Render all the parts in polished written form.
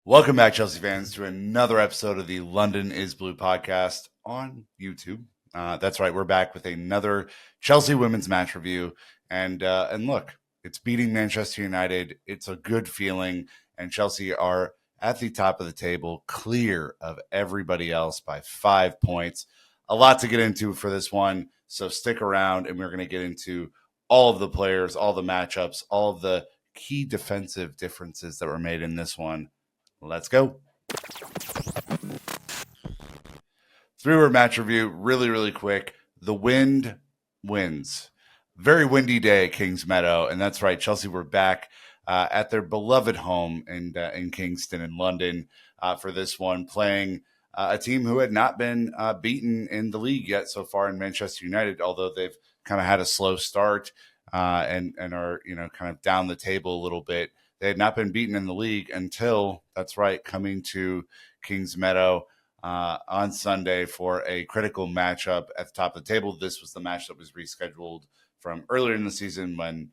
Welcome back, Chelsea fans, to another episode of the London is Blue podcast on YouTube. That's right, we're back with another Chelsea women's match review. And look, it's beating Manchester United. It's a good feeling, and Chelsea are at the top of the table, clear of everybody else by 5 points. A lot to get into for this one, so stick around, and we're going to get into all of the players, all the matchups, all of the key defensive differences that were made in this one. Let's go. Three-word match review, really quick. The wind wins. Very windy day at Kings Meadow, and that's right. Chelsea were back at their beloved home in Kingston in London for this one, playing a team who had not been beaten in the league yet so far in Manchester United, although they've kind of had a slow start and are kind of down the table a little bit. They had not been beaten in the league until, that's right, coming to Kings Meadow on Sunday for a critical matchup at the top of the table. This was the match that was rescheduled from earlier in the season when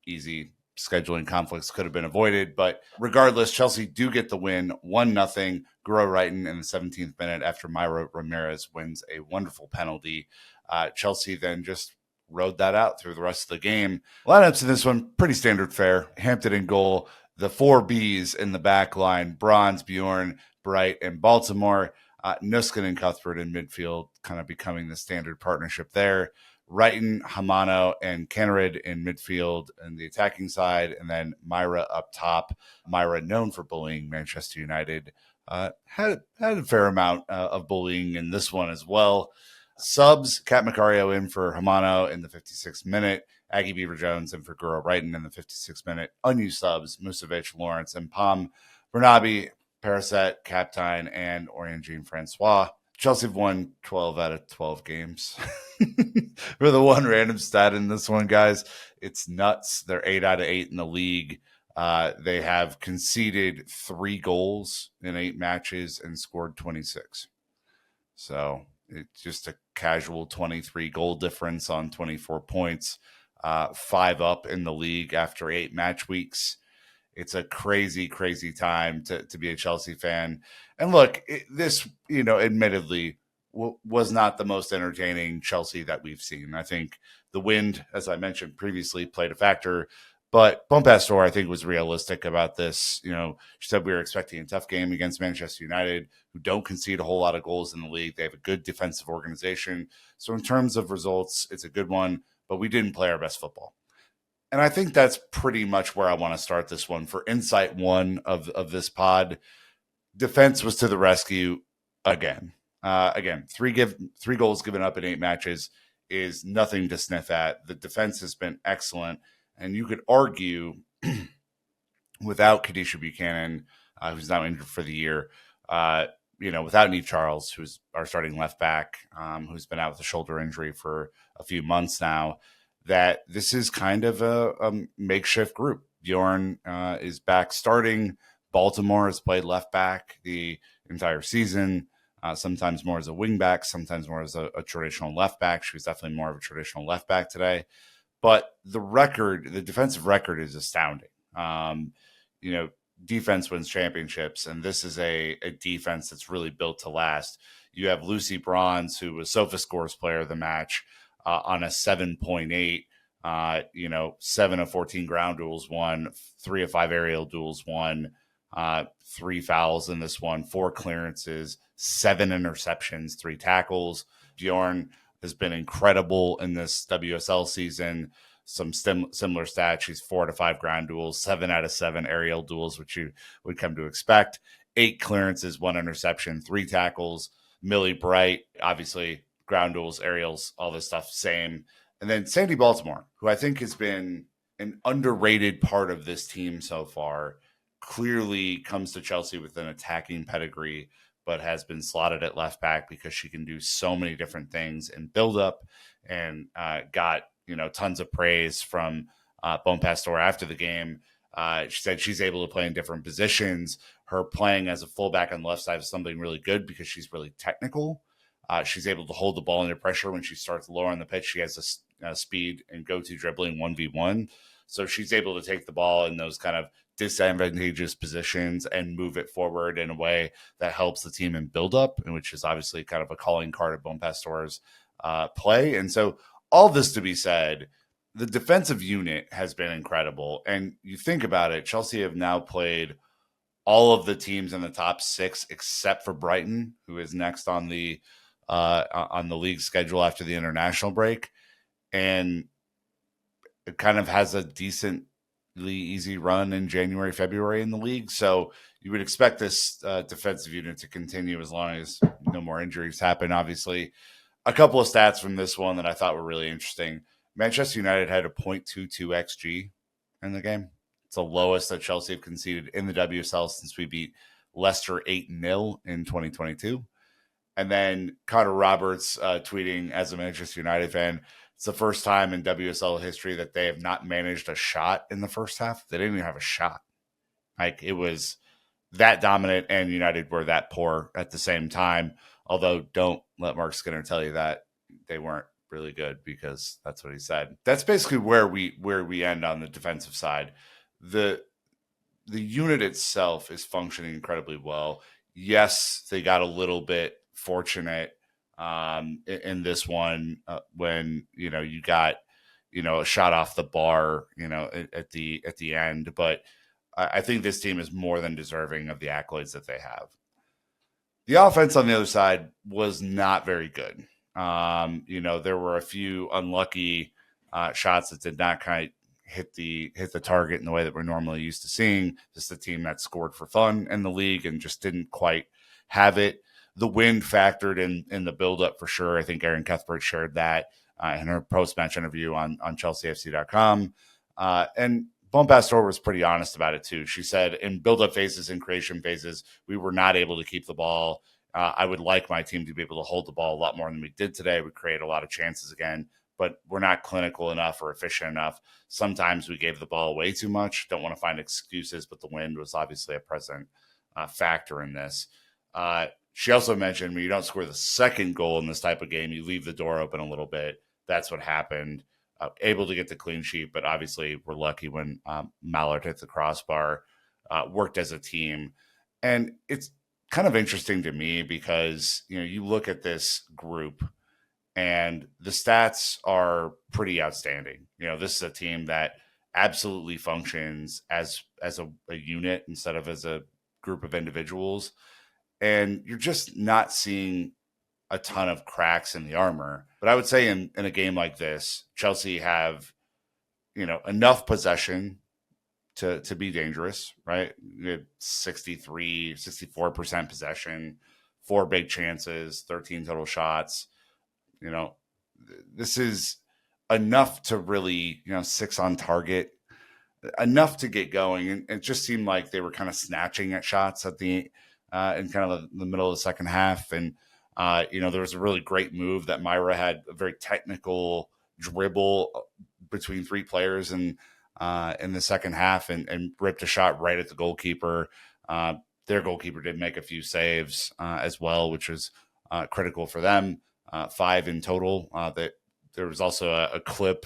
easy scheduling conflicts could have been avoided. But regardless, Chelsea do get the win, 1-0. Guro Reiten in the 17th minute after Myra Ramirez wins a wonderful penalty. Chelsea then just rode that out through the rest of the game. Lineups in this one, pretty standard fare. Hampton in goal. The four Bs in the back line, Bronze, Bjorn, Bright, and Baltimore. Nuskin and Cuthbert in midfield, kind of becoming the standard partnership there. Reiten, Hamano, and Kennerid in midfield and the attacking side, and then Myra up top. Myra, known for bullying Manchester United, had a fair amount of bullying in this one as well. Subs, Kat Macario in for Hamano in the 56th minute. Aggie Beaver-Jones in for Guro Reiten in the 56th minute. Unused subs, Musovic, Lawrence, and Pam Bernabe, Paraset, Captain, and Orion Jean-Francois. Chelsea have won 12 out of 12 games. For the one random stat in this one, guys, it's nuts. They're 8 out of 8 in the league. They have conceded 3 goals in 8 matches and scored 26. So it's just a casual 23 goal difference on 24 points, 5 up in the league after 8 match weeks. It's a crazy time to be a Chelsea fan. And look, this, admittedly was not the most entertaining Chelsea that we've seen. I think the wind, as I mentioned previously, played a factor. But Bompastor, I think, was realistic about this. She said we were expecting a tough game against Manchester United, who don't concede a whole lot of goals in the league. They have a good defensive organization. So in terms of results, it's a good one, but we didn't play our best football. And I think that's pretty much where I want to start this one. For Insight 1 of this pod, defense was to the rescue again. Again, three goals given up in 8 matches is nothing to sniff at. The defense has been excellent. And you could argue without Kadisha Buchanan, who's now injured for the year, without Neve Charles, who's our starting left back, who's been out with a shoulder injury for a few months now, that this is kind of a makeshift group. Bjorn is back starting. Baltimore has played left back the entire season, sometimes more as a wing back, sometimes more as a traditional left back. She was definitely more of a traditional left back today. But the defensive record is astounding. Defense wins championships, and this is a defense that's really built to last. You have Lucy Bronze, who was SofaScore's player of the match, on a 7.8, 7 of 14 ground duels won, 3 of 5 aerial duels won, 3 fouls in this one, 4 clearances, 7 interceptions, 3 tackles. Bjorn has been incredible in this WSL season. Some similar stats. She's 4 out of 5 ground duels, 7 out of 7 aerial duels, which you would come to expect. 8 clearances, 1 interception, 3 tackles. Millie Bright, obviously, ground duels, aerials, all this stuff, same. And then Sandy Baltimore, who I think has been an underrated part of this team so far, clearly comes to Chelsea with an attacking pedigree, but has been slotted at left back because she can do so many different things and build up, and got tons of praise from Bompastor after the game. She said she's able to play in different positions. Her playing as a fullback on the left side is something really good because she's really technical. She's able to hold the ball under pressure when she starts lower on the pitch. She has a speed and go-to dribbling 1v1. So she's able to take the ball in those kind of disadvantageous positions and move it forward in a way that helps the team in build-up, and which is obviously kind of a calling card of Bon Pastor's play. And so all this to be said, the defensive unit has been incredible. And you think about it, Chelsea have now played all of the teams in the top 6 except for Brighton, who is next on the league schedule after the international break, and it kind of has a decently easy run in January, February in the league. So you would expect this defensive unit to continue as long as no more injuries happen. Obviously, a couple of stats from this one that I thought were really interesting. Manchester United had a .22 xG in the game. It's the lowest that Chelsea have conceded in the WSL since we beat Leicester 8-0 in 2022. And then Connor Roberts tweeting, as a Manchester United fan, it's the first time in WSL history that they have not managed a shot in the first half. They didn't even have a shot. Like, it was that dominant, and United were that poor at the same time. Although, don't let Mark Skinner tell you that they weren't really good, because that's what he said. That's basically where we end on the defensive side. The unit itself is functioning incredibly well. Yes, they got a little bit fortunate in this one when you got a shot off the bar at the end, but I think this team is more than deserving of the accolades that they have. The offense on the other side was not very good. There were a few unlucky shots that did not kind of hit the target in the way that we're normally used to seeing. Just a team that scored for fun in the league and just didn't quite have it. The wind factored in the buildup for sure. I think Erin Cuthbert shared that in her post-match interview on ChelseaFC.com. And Bon Pastor was pretty honest about it too. She said in build-up phases and creation phases, we were not able to keep the ball. I would like my team to be able to hold the ball a lot more than we did today. We create a lot of chances again, but we're not clinical enough or efficient enough. Sometimes we gave the ball away too much. Don't want to find excuses, but the wind was obviously a present factor in this. She also mentioned when you don't score the second goal in this type of game, you leave the door open a little bit. That's what happened. Able to get the clean sheet, but obviously we're lucky when Mallard hit the crossbar, worked as a team. And it's kind of interesting to me because, you look at this group and the stats are pretty outstanding. This is a team that absolutely functions as a unit instead of as a group of individuals. And you're just not seeing a ton of cracks in the armor. But I would say in a game like this, Chelsea have, enough possession to be dangerous, right? 64% possession, 4 big chances, 13 total shots. This is enough to really, 6 on target, enough to get going. And it just seemed like they were kind of snatching at shots at the in kind of the middle of the second half. And there was a really great move that Myra had, a very technical dribble between 3 players and in the second half and ripped a shot right at the goalkeeper. Their goalkeeper did make a few saves as well, which was critical for them. 5 in total. That there was also a clip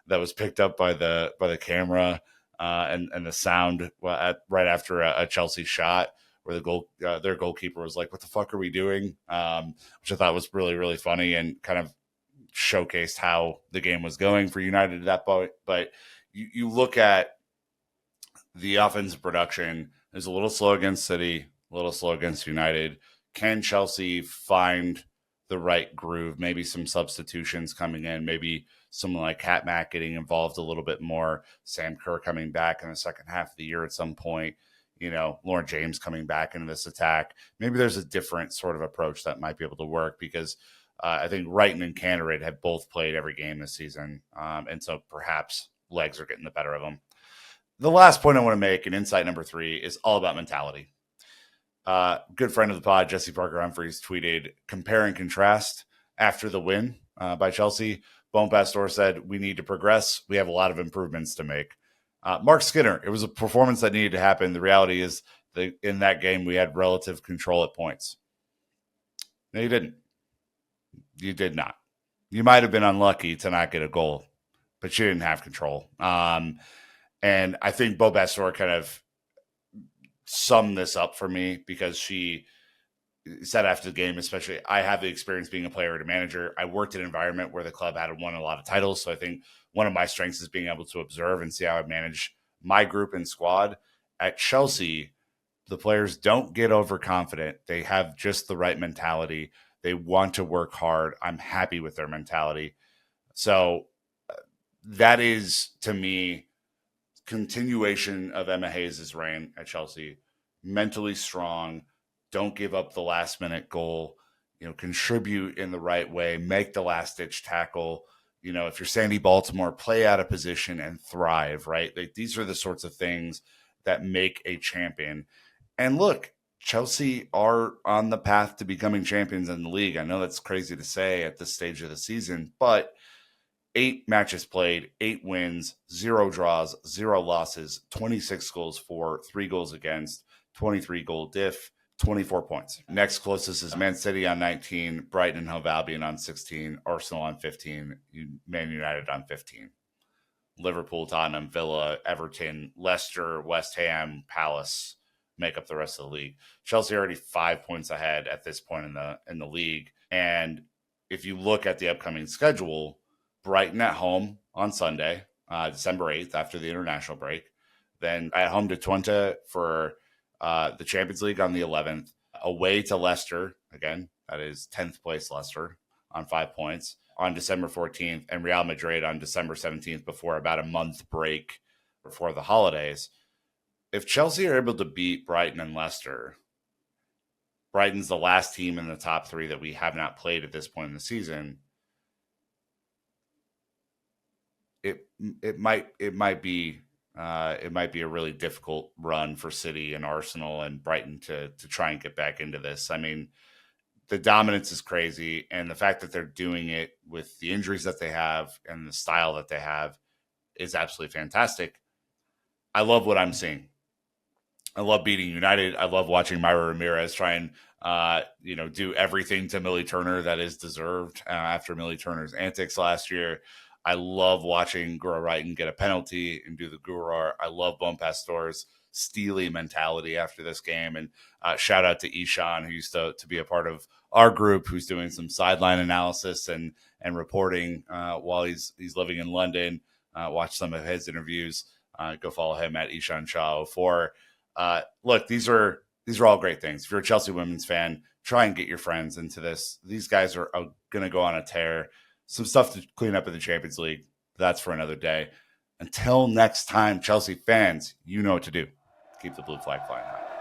that was picked up by the camera and the sound right after a Chelsea shot, where their goalkeeper was like, "What the fuck are we doing?" Which I thought was really, really funny and kind of showcased how the game was going for United at that point. But you look at the offensive production, is a little slow against City, a little slow against United. Can Chelsea find the right groove? Maybe some substitutions coming in, maybe someone like Kat Mack getting involved a little bit more, Sam Kerr coming back in the second half of the year at some point, Lauren James coming back into this attack. Maybe there's a different sort of approach that might be able to work, because I think Reiten and Canterbury have both played every game this season. And so perhaps legs are getting the better of them. The last point I want to make, and insight number 3, is all about mentality. Good friend of the pod, Jesse Parker Humphreys, tweeted, compare and contrast after the win by Chelsea. Bon Pastor said, we need to progress. We have a lot of improvements to make. Mark Skinner, it was a performance that needed to happen. The reality is that in that game, we had relative control at points. No, you didn't. You did not. You might have been unlucky to not get a goal, but you didn't have control. And I think Bo Bassor kind of summed this up for me because she said after the game, especially, I have the experience being a player and a manager. I worked in an environment where the club had won a lot of titles. So I think one of my strengths is being able to observe and see how I manage my group and squad. At Chelsea, the players don't get overconfident. They have just the right mentality. They want to work hard. I'm happy with their mentality. So that is, to me, continuation of Emma Hayes' reign at Chelsea. Mentally strong, don't give up the last minute goal, contribute in the right way, make the last ditch tackle. If you're Sandy Baltimore, play out of position and thrive, right? Like, these are the sorts of things that make a champion. And look, Chelsea are on the path to becoming champions in the league. I know that's crazy to say at this stage of the season, but 8 matches played, 8 wins, 0 draws, 0 losses, 26 goals for, 3 goals against, 23 goal diff, 24 points. Next closest is Man City on 19, Brighton and Hove Albion on 16, Arsenal on 15, Man United on 15. Liverpool, Tottenham, Villa, Everton, Leicester, West Ham, Palace make up the rest of the league. Chelsea are already 5 points ahead at this point in the league. And if you look at the upcoming schedule, Brighton at home on Sunday, December 8th, after the international break. Then at home to Twente for the Champions League on the 11th. Away to Leicester, again, that is 10th place Leicester on 5 points on December 14th, and Real Madrid on December 17th before about a month break before the holidays. If Chelsea are able to beat Brighton and Leicester, Brighton's the last team in the top 3 that we have not played at this point in the season. It might be a really difficult run for City and Arsenal and Brighton to try and get back into this. I mean, the dominance is crazy, and the fact that they're doing it with the injuries that they have and the style that they have is absolutely fantastic. I love what I'm seeing. I love beating United. I love watching Myra Ramirez try and do everything to Millie Turner that is deserved after Millie Turner's antics last year. I love watching Guro Reiten get a penalty and do the Guro. I love Bonpastor's steely mentality after this game. And shout out to Ishan, who used to be a part of our group, who's doing some sideline analysis and reporting while he's living in London. Watch some of his interviews. Go follow him at Ishan Shah 04. Look, these are all great things. If you're a Chelsea women's fan, try and get your friends into this. These guys are going to go on a tear. Some stuff to clean up in the Champions League. That's for another day. Until next time, Chelsea fans, you know what to do. Keep the blue flag flying high.